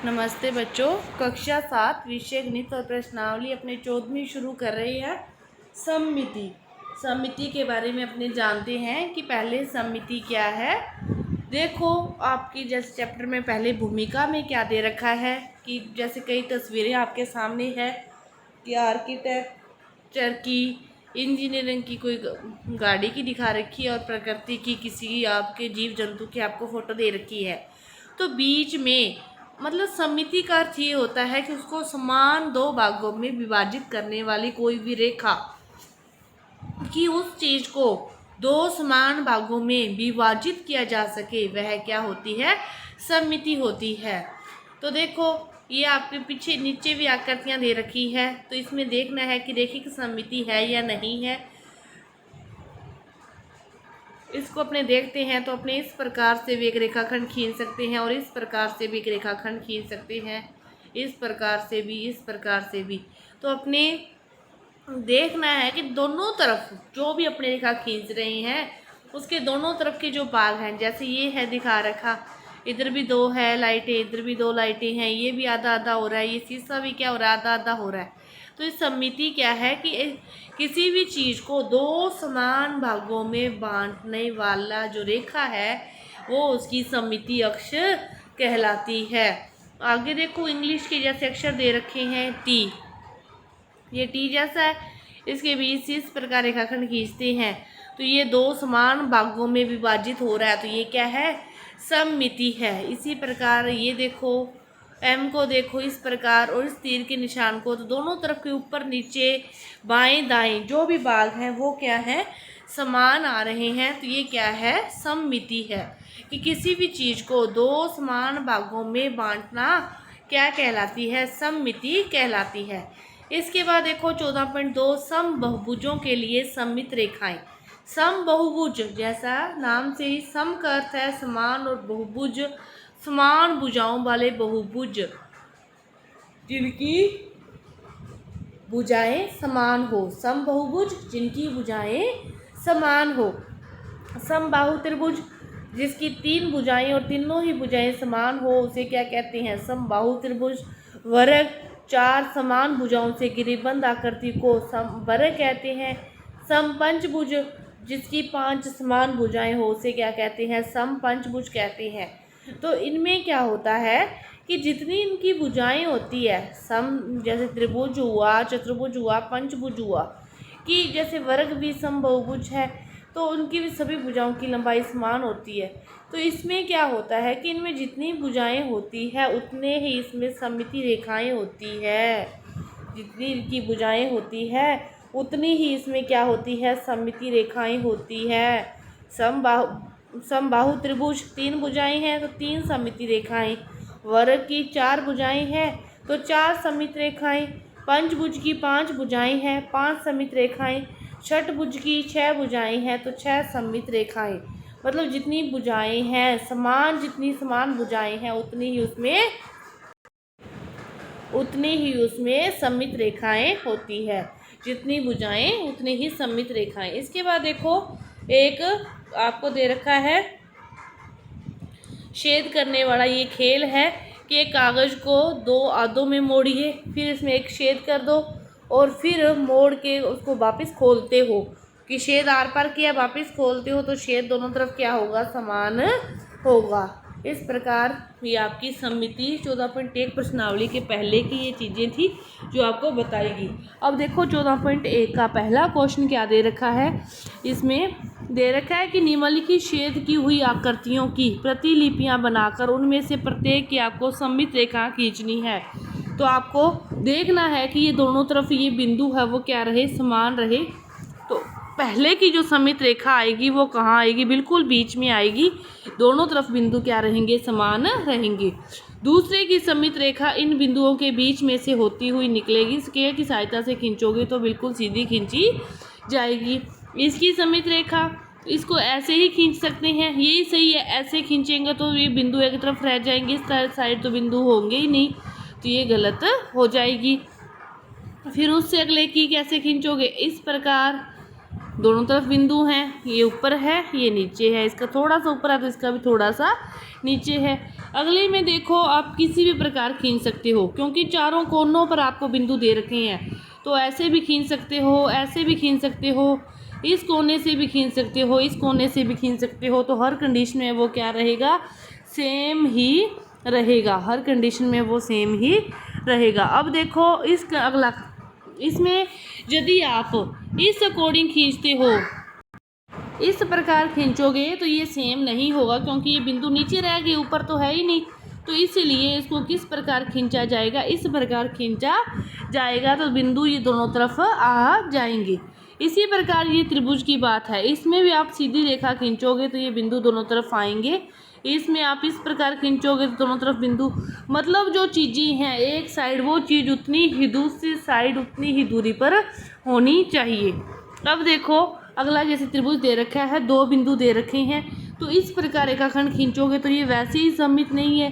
नमस्ते बच्चों। कक्षा 7 विषय गणित और प्रश्नावली अपने 14वीं शुरू कर रही है। सममिति के बारे में अपने जानते हैं कि पहले सममिति क्या है। देखो आपकी जैसे चैप्टर में पहले भूमिका में क्या दे रखा है कि जैसे कई तस्वीरें आपके सामने है कि आर्किटेक्चर की, इंजीनियरिंग की कोई गाड़ी की दिखा रखी है और प्रकृति की किसी आपके जीव जंतु की आपको फ़ोटो दे रखी है। तो बीच में मतलब सममिति का अर्थ ये होता है कि उसको समान दो भागों में विभाजित करने वाली कोई भी रेखा, कि उस चीज़ को दो समान भागों में विभाजित किया जा सके, वह क्या होती है? सममिति होती है। तो देखो ये आपके पीछे नीचे भी आकृतियाँ दे रखी है, तो इसमें देखना है कि रेखिक सममिति है या नहीं है। इसको अपने देखते हैं तो अपने इस प्रकार से भी एक रेखाखंड खींच सकते हैं और इस प्रकार से भी एक रेखाखंड खींच सकते हैं, इस प्रकार से भी, इस प्रकार से भी। तो अपने देखना है कि दोनों तरफ जो भी अपने रेखा खींच रहे हैं उसके दोनों तरफ के जो भाग हैं, जैसे ये है दिखा रखा, इधर भी दो है लाइटें, इधर भी दो लाइटें हैं, ये भी आधा आधा हो रहा है, ये शीशा भी क्या हो रहा है? आधा आधा हो रहा है। तो इस सममिति क्या है कि किसी भी चीज़ को दो समान भागों में बांटने वाला जो रेखा है वो उसकी सममिति अक्ष कहलाती है। आगे देखो इंग्लिश के जैसे अक्षर दे रखे हैं टी, ये टी जैसा है, इसके बीच से इस प्रकार रेखाखंड खींचते हैं तो ये दो समान भागों में विभाजित हो रहा है, तो ये क्या है? सममिति है। इसी प्रकार ये देखो एम को देखो इस प्रकार और इस तीर के निशान को, तो दोनों तरफ के ऊपर नीचे बाएं दाएं जो भी भाग हैं वो क्या है? समान आ रहे हैं, तो ये क्या है? सममिति है। कि किसी भी चीज़ को दो समान भागों में बांटना क्या कहलाती है? सममिति कहलाती है। इसके बाद देखो 14.2 समबहुभुजों के लिए सममित रेखाएं। समबहुभुज जैसा नाम से ही सम का अर्थ है समान और बहुभुज समान भुजाओं वाले बहुभुज, जिनकी भुजाएं समान हो। समबहुभुज जिनकी भुजाएं समान हो। समबाहु त्रिभुज जिसकी तीन भुजाएं और तीनों ही भुजाएं समान हो उसे क्या कहते हैं? समबाहु त्रिभुज। वर्ग चार समान भुजाओं से गिरिबंद आकृति को समवर्ग कहते हैं। समपंचभुज जिसकी पांच समान भुजाएं हो उसे क्या कहते हैं? समपंचभुज कहते हैं। तो इनमें क्या होता है कि जितनी इनकी भुजाएं होती है, सम जैसे त्रिभुज हुआ, चतुर्भुज हुआ, पंचभुज हुआ, कि जैसे वर्ग भी समबहुभुज है तो उनकी भी सभी भुजाओं की लंबाई समान होती है। तो इसमें क्या होता है कि इनमें जितनी भुजाएं होती है उतने ही इसमें सममिति रेखाएं होती है। जितनी इनकी भुजाएं होती है उतनी ही इसमें क्या होती है? सममिति रेखाएं होती है। समबाहु त्रिभुज तीन भुजाएं हैं तो तीन सममिति रेखाएं। वर्ग की चार भुजाएं हैं तो चार सममित रेखाएं। पंचभुज की पांच भुजाएं हैं, पांच सममित रेखाएं। षटभुज की छह भुजाएं हैं तो छह सममित रेखाएं। मतलब जितनी भुजाएं हैं समान, जितनी समान भुजाएं हैं उतनी ही उसमें सममित रेखाएं होती है। जितनी भुजाएं उतनी ही सममित रेखाएं। इसके बाद देखो एक आपको दे रखा है छेद करने वाला ये खेल है कि एक कागज़ को दो आधों में मोड़िए, फिर इसमें एक छेद कर दो और फिर मोड़ के उसको वापस खोलते हो, कि छेद आर पार किया वापस खोलते हो तो छेद दोनों तरफ क्या होगा? समान होगा। इस प्रकार ये आपकी सममिति 14.1 प्रश्नावली के पहले की ये चीज़ें थी जो आपको बताएगी। अब देखो 14.1 का पहला क्वेश्चन क्या दे रखा है। इसमें दे रखा है कि निम्नलिखित छेद की हुई आकृतियों की प्रतिलिपियां बनाकर उनमें से प्रत्येक की आपको सममित रेखा खींचनी है। तो आपको देखना है कि ये दोनों तरफ ये बिंदु है वो क्या रहे? समान रहे। तो पहले की जो सममित रेखा आएगी वो कहाँ आएगी? बिल्कुल बीच में आएगी। दोनों तरफ बिंदु क्या रहेंगे? समान रहेंगे। दूसरे की सममित रेखा इन बिंदुओं के बीच में से होती हुई निकलेगी। स्केल की सहायता से खींचोगे तो बिल्कुल सीधी खींची जाएगी। इसकी सममित रेखा इसको ऐसे ही खींच सकते हैं, यही सही है। ऐसे खींचेंगे तो ये बिंदु एक तरफ रह जाएंगे, इस साइड तो बिंदु होंगे ही नहीं, तो ये गलत हो जाएगी। फिर उससे अगले की कैसे खींचोगे? इस प्रकार दोनों तरफ बिंदु हैं, ये ऊपर है ये नीचे है, इसका थोड़ा सा ऊपर है तो इसका भी थोड़ा सा नीचे है। अगले में देखो आप किसी भी प्रकार खींच सकते हो, क्योंकि चारों कोनों पर आपको बिंदु दे रखे हैं, तो ऐसे भी खींच सकते हो, ऐसे भी खींच सकते हो, इस कोने से भी खींच सकते हो, इस कोने से भी खींच सकते हो। तो हर कंडीशन में वो क्या रहेगा, सेम ही रहेगा, हर कंडीशन में वो सेम ही रहेगा। अब देखो इसका अगला, इसमें यदि आप इस अकॉर्डिंग खींचते हो, इस प्रकार खींचोगे तो ये सेम नहीं होगा, क्योंकि ये बिंदु नीचे रह गए, ऊपर तो है ही नहीं। तो इसलिए इसको किस प्रकार खींचा जाएगा, इस प्रकार खींचा जाएगा, तो बिंदु ये दोनों तरफ आ जाएंगे। इसी प्रकार ये त्रिभुज की बात है, इसमें भी आप सीधी रेखा खींचोगे तो ये बिंदु दोनों तरफ आएंगे। इसमें आप इस प्रकार खींचोगे तो दोनों तरफ बिंदु, मतलब जो चीज़ें हैं एक साइड, वो चीज़ उतनी ही दूसरी साइड उतनी ही दूरी पर होनी चाहिए। अब देखो अगला, जैसे त्रिभुज दे रखा है, दो बिंदु दे रखे हैं, तो इस प्रकार रेखाखंड खींचोगे तो ये वैसे ही सममित नहीं है,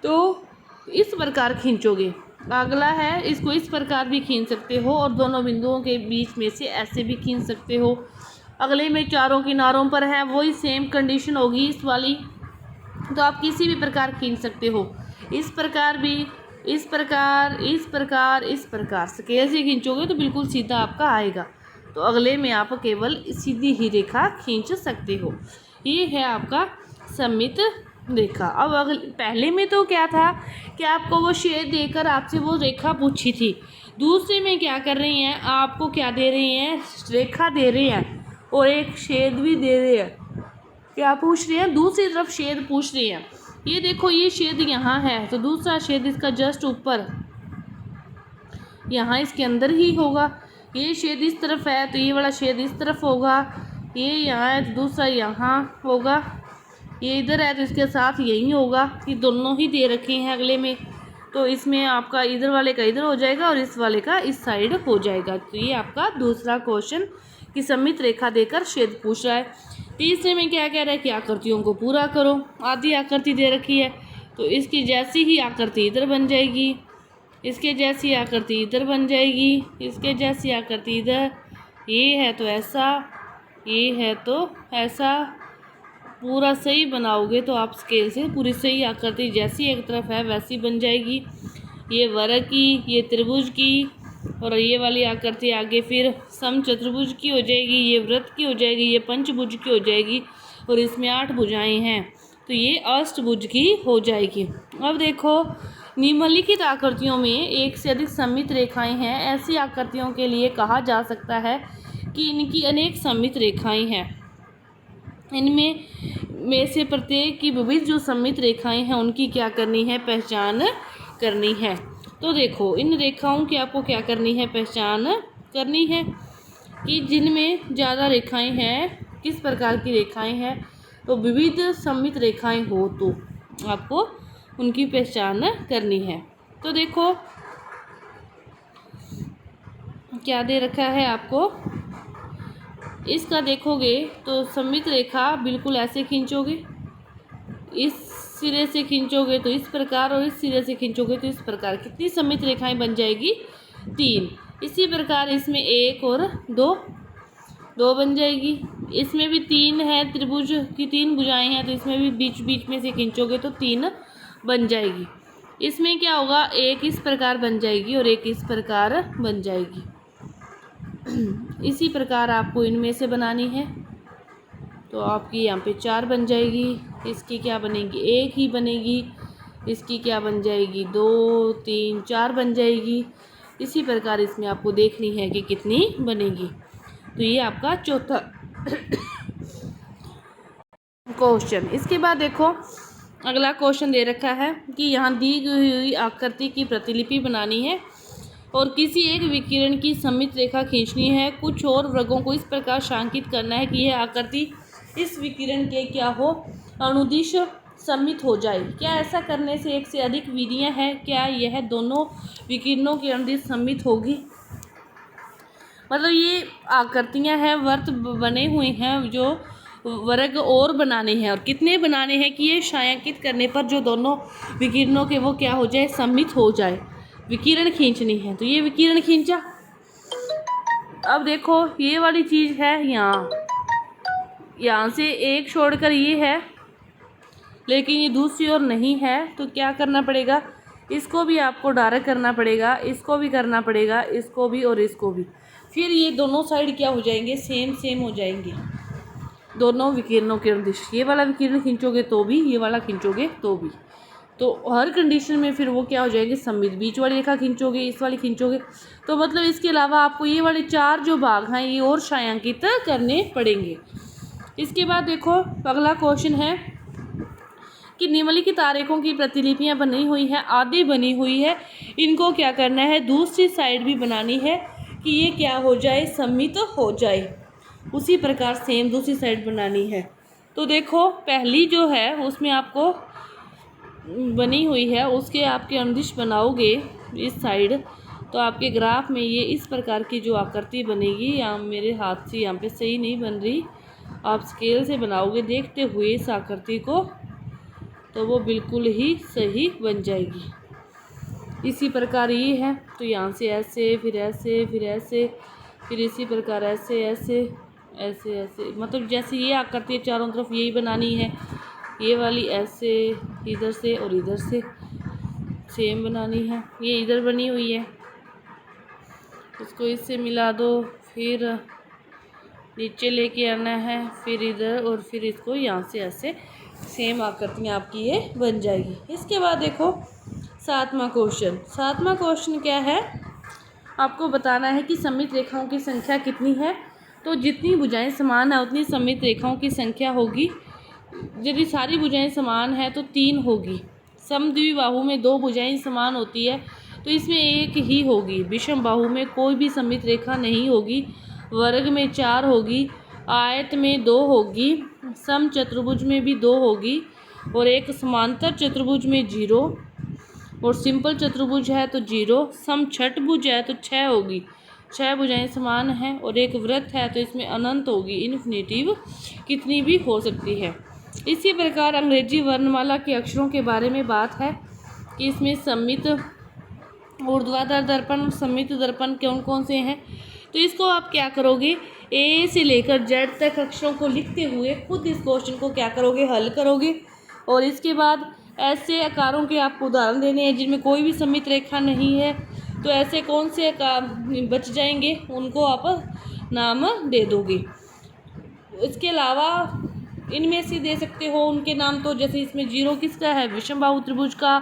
तो इस प्रकार खींचोगे। अगला है, इसको इस प्रकार भी खींच सकते हो और दोनों बिंदुओं के बीच में से ऐसे भी खींच सकते हो। अगले में चारों किनारों पर है, वही सेम कंडीशन होगी इस वाली, तो आप किसी भी प्रकार खींच सकते हो, इस प्रकार भी, इस प्रकार, इस प्रकार, इस प्रकार। स्केल से खींचोगे तो बिल्कुल सीधा आपका आएगा, तो अगले में आप केवल सीधी ही रेखा खींच सकते हो। ये है आपका सममित रेखा। अब अगले, पहले में तो क्या था कि आपको वो शेड देकर आपसे वो रेखा पूछी थी, दूसरे में क्या कर रही हैं, आपको क्या दे रही हैं, रेखा दे रही हैं और एक शेड भी दे रहे हैं। क्या पूछ रहे हैं, दूसरी तरफ शेड पूछ रहे हैं। ये देखो ये शेड यहाँ है, तो दूसरा शेड इसका जस्ट ऊपर यहाँ इसके अंदर ही होगा। ये शेड इस तरफ है तो ये वाला शेड इस तरफ होगा, ये यहाँ है तो दूसरा यहाँ होगा, ये इधर है तो इसके साथ यही होगा। ये दोनों ही दे रखे हैं अगले में, तो इसमें आपका इधर वाले का इधर हो जाएगा और इस वाले का इस साइड हो जाएगा। तो ये आपका दूसरा क्वेश्चन कि सममित रेखा देकर शेड पूछ रहा है। तीसरे में क्या कह रहा है कि आकृतियों को पूरा करो। आधी आकृति दे रखी है तो इसकी जैसी ही आकृति इधर बन जाएगी, इसके जैसी आकृति इधर बन जाएगी, इसके जैसी आकृति इधर, ये है तो ऐसा, ये है तो ऐसा। पूरा सही बनाओगे तो आप स्केल से पूरी सही आकृति जैसी एक तरफ है वैसी बन जाएगी। ये वर्ग की, ये त्रिभुज की, और ये वाली आकृति आगे फिर समचतुर्भुज की हो जाएगी, ये वृत्त की हो जाएगी, ये पंचभुज की हो जाएगी, और इसमें 8 भुजाएं हैं तो ये अष्टभुज की हो जाएगी। अब देखो निम्नलिखित आकृतियों में एक से अधिक सममित रेखाएं हैं। ऐसी आकृतियों के लिए कहा जा सकता है कि इनकी अनेक सममित रेखाएं हैं। इनमें से प्रत्येक की विविध जो सममित रेखाएं हैं उनकी क्या करनी है, पहचान करनी है। तो देखो इन रेखाओं की आपको क्या करनी है, पहचान करनी है कि जिनमें ज़्यादा रेखाएं हैं, किस प्रकार की रेखाएं हैं, तो विविध सममित रेखाएं हो तो आपको उनकी पहचान करनी है। तो देखो क्या दे रखा है आपको, इसका देखोगे तो सममित रेखा बिल्कुल ऐसे खींचोगे, इस सिरे से खींचोगे तो इस प्रकार, और इस सिरे से खींचोगे तो इस प्रकार। कितनी सममित रेखाएं बन जाएगी, 3। इसी प्रकार इसमें 1 और 2 बन जाएगी। इसमें भी 3 है, त्रिभुज की 3 भुजाएं हैं तो इसमें भी बीच बीच में से खींचोगे तो 3 बन जाएगी। इसमें क्या होगा, 1 इस प्रकार बन जाएगी और 1 इस प्रकार बन जाएगी। इसी प्रकार आपको इनमें से बनानी है तो आपकी यहाँ पे 4 बन जाएगी। इसकी क्या बनेगी, 1 ही बनेगी। इसकी क्या बन जाएगी, 2 3 4 बन जाएगी। इसी प्रकार इसमें आपको देखनी है कि कितनी बनेगी। तो ये आपका चौथा क्वेश्चन। इसके बाद देखो अगला क्वेश्चन दे रखा है कि यहाँ दी हुई आकृति की प्रतिलिपि बनानी है और किसी एक विकिरण की सममित रेखा खींचनी है। कुछ और वर्गों को इस प्रकार शांकित करना है कि यह आकृति इस विकिरण के क्या हो, अनुदिश सममित हो जाए। क्या ऐसा करने से एक से अधिक विधियां हैं, क्या यह दोनों विकिरणों के अनुदिश सममित होगी। मतलब ये आकृतियां हैं, वर्त बने हुए हैं, जो वर्ग और बनाने हैं, और कितने बनाने हैं कि ये छायांकित करने पर जो दोनों विकिरणों के वो क्या हो जाए, सममित हो जाए। विकिरण खींचनी है तो ये विकिरण खींचा, अब देखो ये वाली चीज़ है यहाँ से एक छोड़कर ये है, लेकिन ये दूसरी ओर नहीं है, तो क्या करना पड़ेगा, इसको भी आपको डार्क करना पड़ेगा, इसको भी करना पड़ेगा, इसको भी और इसको भी। फिर ये दोनों साइड क्या हो जाएंगे, सेम हो जाएंगे दोनों विकिरणों के दिश। ये वाला विकिरण खींचोगे तो भी, ये वाला खींचोगे तो भी, तो हर कंडीशन में फिर वो क्या हो जाएंगे सममित। बीच वाली रेखा खींचोगे, इस वाली खींचोगे, तो मतलब इसके अलावा आपको ये वाले 4 जो भाग हैं ये और छायांकित करने पड़ेंगे। इसके बाद देखो अगला क्वेश्चन है कि निम्नलिखित आरेखों की प्रतिलिपियां बनी हुई हैं, आधी बनी हुई है, इनको क्या करना है, दूसरी साइड भी बनानी है कि ये क्या हो जाए, सममित हो जाए। उसी प्रकार सेम दूसरी साइड बनानी है। तो देखो पहली जो है उसमें आपको बनी हुई है, उसके आपके अनुदिश बनाओगे इस साइड, तो आपके ग्राफ में ये इस प्रकार की जो आकृति बनेगी। यहाँ मेरे हाथ से यहाँ पे सही नहीं बन रही, आप स्केल से बनाओगे देखते हुए इस आकृति को, तो वो बिल्कुल ही सही बन जाएगी। इसी प्रकार ये है, तो यहाँ से ऐसे, फिर ऐसे, फिर ऐसे, फिर इसी प्रकार ऐसे ऐसे ऐसे ऐसे, मतलब जैसे ये आकृति चारों तरफ यही बनानी है। ये वाली ऐसे इधर से और इधर से सेम बनानी है। ये इधर बनी हुई है, इसको इससे मिला दो, फिर नीचे लेके आना है, फिर इधर, और फिर इसको यहाँ से ऐसे सेम आकृतियाँ आपकी ये बन जाएगी। इसके बाद देखो 7वां क्वेश्चन। 7वां क्वेश्चन क्या है, आपको बताना है कि सममित रेखाओं की संख्या कितनी है। तो जितनी भुजाएं समान है उतनी सममित रेखाओं की संख्या होगी। यदि सारी भुजाएं समान है तो 3 होगी। समद्विबाहु में 2 भुजाएं समान होती है तो इसमें 1 ही होगी। विषम बाहु में कोई भी सममित रेखा नहीं होगी। वर्ग में 4 होगी, आयत में 2 होगी, सम चतुर्भुज में भी 2 होगी, और एक समांतर चतुर्भुज में 0, और सिंपल चतुर्भुज है तो 0, सम छठभुज है तो 6 होगी। 6 भुजाएं समान हैं, और एक वृत्त है तो इसमें अनंत होगी, इन्फिनिटिव कितनी भी हो सकती है। इसी प्रकार अंग्रेजी वर्णमाला के अक्षरों के बारे में बात है कि इसमें सममित ऊर्ध्वाधर दर्पण, सममित दर्पण कौन कौन से हैं। तो इसको आप क्या करोगे, ए से लेकर जेड तक अक्षरों को लिखते हुए खुद इस क्वेश्चन को क्या करोगे, हल करोगे। और इसके बाद ऐसे आकारों के आपको उदाहरण देने हैं जिनमें कोई भी सममित रेखा नहीं है, तो ऐसे कौन से बच जाएंगे उनको आप नाम दे दोगे। इसके अलावा इनमें से दे सकते हो उनके नाम, तो जैसे इसमें 0 किसका है, विषम बाहु त्रिभुज का,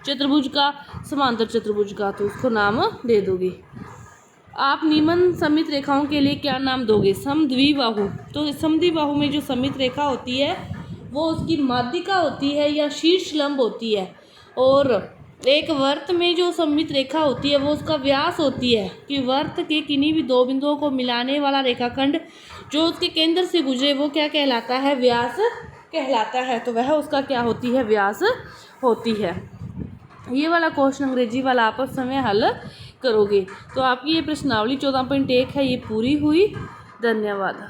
चतुर्भुज का, समांतर चतुर्भुज का, तो उसको नाम दे दोगे। आप निम्न सममित रेखाओं के लिए क्या नाम दोगे, समद्विबाहु। तो समद्विबाहु में जो सममित रेखा होती है वो उसकी माध्यिका होती है या शीर्ष लंब होती है, और एक वर्त में जो सममित रेखा होती है वो उसका व्यास होती है कि वर्त के किन्हीं भी 2 बिंदुओं को मिलाने वाला रेखाखंड जो उसके केंद्र से गुजरे वो क्या कहलाता है, व्यास कहलाता है। तो वह उसका क्या होती है, व्यास होती है। ये वाला क्वेश्चन अंग्रेजी वाला आप समय हल करोगे। तो आपकी ये प्रश्नावली 14.1 है, ये पूरी हुई। धन्यवाद।